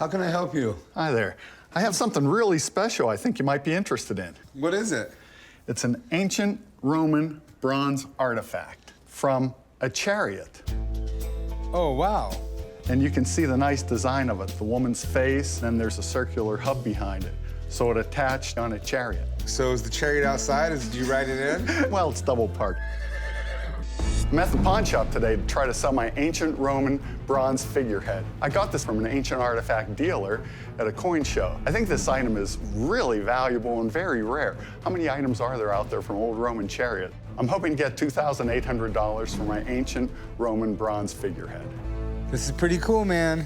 How can I help you? Hi there. I have something really special I think you might be interested in. What is it? It's an ancient Roman bronze artifact from a chariot. Oh, wow. And you can see the nice design of it, the woman's face, and there's a circular hub behind it. So it attached on a chariot. So is the chariot outside? Did you ride it in? Well, it's double parked. I'm at the pawn shop today to try to sell my ancient Roman bronze figurehead. I got this from an ancient artifact dealer at a coin show. I think this item is really valuable and very rare. How many items are there out there from old Roman chariot? I'm hoping to get $2,800 for my ancient Roman bronze figurehead. This is pretty cool, man.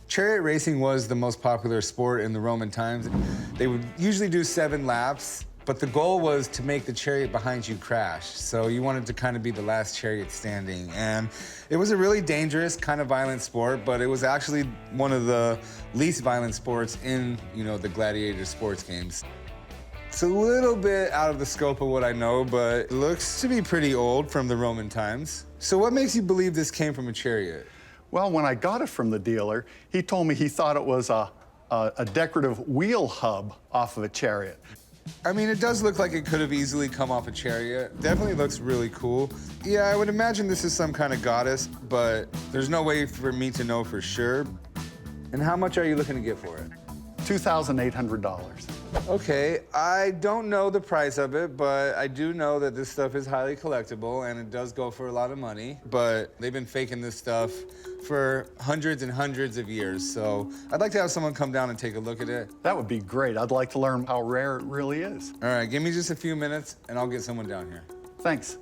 Chariot racing was the most popular sport in the Roman times. They would usually do 7 laps, but the goal was to make the chariot behind you crash. So you wanted to kind of be the last chariot standing. And it was a really dangerous, kind of violent sport, but it was actually one of the least violent sports in, the gladiator sports games. It's a little bit out of the scope of what I know, but it looks to be pretty old from the Roman times. So what makes you believe this came from a chariot? Well, when I got it from the dealer, he told me he thought it was a decorative wheel hub off of a chariot. I mean, it does look like it could have easily come off a chariot. Definitely looks really cool. Yeah, I would imagine this is some kind of goddess, but there's no way for me to know for sure. And how much are you looking to get for it? $2,800. Okay, I don't know the price of it, but I do know that this stuff is highly collectible and it does go for a lot of money. But they've been faking this stuff for hundreds and hundreds of years. So I'd like to have someone come down and take a look at it. That would be great. I'd like to learn how rare it really is. All right, give me just a few minutes and I'll get someone down here. Thanks.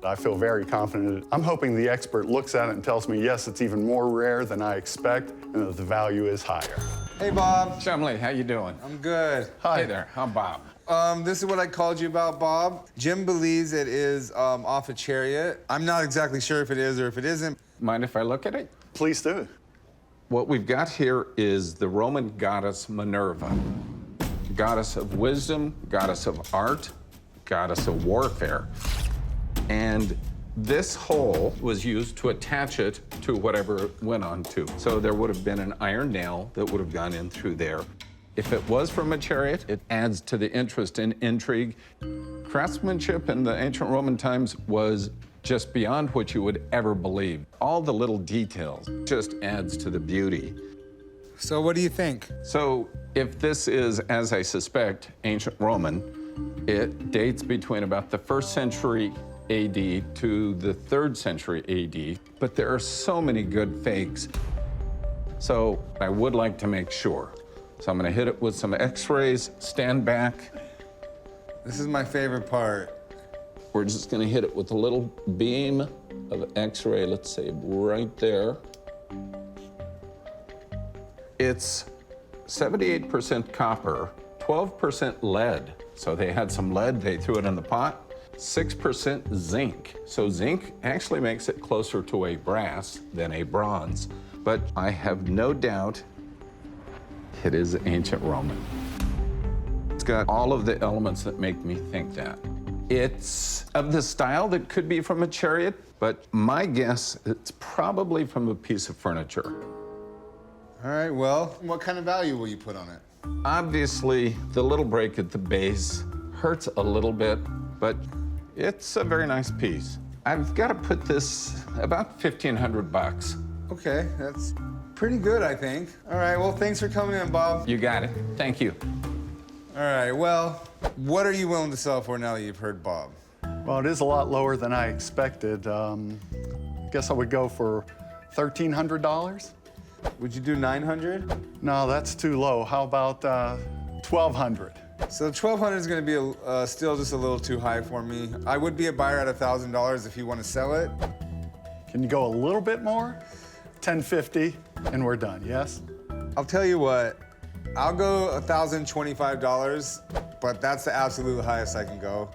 I feel very confident. I'm hoping the expert looks at it and tells me, yes, it's even more rare than I expect and that the value is higher. Hey, Bob. Chumley, how you doing? I'm good. Hi. Hey there, I'm Bob. This is what I called you about, Bob. Jim believes it is off a chariot. I'm not exactly sure if it is or if it isn't. Mind if I look at it? Please do. What we've got here is the Roman goddess Minerva, goddess of wisdom, goddess of art, goddess of warfare. And this hole was used to attach it to whatever it went on to. So there would have been an iron nail that would have gone in through there. If it was from a chariot, it adds to the interest and intrigue. Craftsmanship in the ancient Roman times was just beyond what you would ever believe. All the little details just adds to the beauty. So what do you think? So if this is, as I suspect, ancient Roman, it dates between about the 1st century AD to the 3rd century AD, but there are so many good fakes. So I would like to make sure. So I'm gonna hit it with some x-rays, stand back. This is my favorite part. We're just gonna hit it with a little beam of x-ray, let's say right there. It's 78% copper, 12% lead. So they had some lead, they threw it in the pot. 6% zinc. So zinc actually makes it closer to a brass than a bronze. But I have no doubt it is ancient Roman. It's got all of the elements that make me think that. It's of the style that could be from a chariot, but my guess, it's probably from a piece of furniture. All right, well, what kind of value will you put on it? Obviously, the little break at the base hurts a little bit, but it's a very nice piece. I've got to put this about 1,500 bucks. Okay, that's pretty good, I think. All right, well, thanks for coming in, Bob. You got it. Thank you. All right, well, what are you willing to sell for now that you've heard Bob? Well, it is a lot lower than I expected. Guess I would go for $1,300. Would you do 900? No, that's too low. How about $1,200? So 1,200 is going to be still just a little too high for me. I would be a buyer at $1,000 if you want to sell it. Can you go a little bit more? $1,050, and we're done, yes? I'll tell you what, I'll go $1,025, but that's the absolute highest I can go.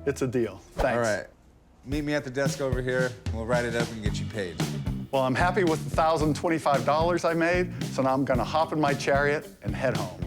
It's a deal. Thanks. All right, meet me at the desk over here, and we'll write it up and get you paid. Well, I'm happy with the $1,025 I made, so now I'm gonna hop in my chariot and head home.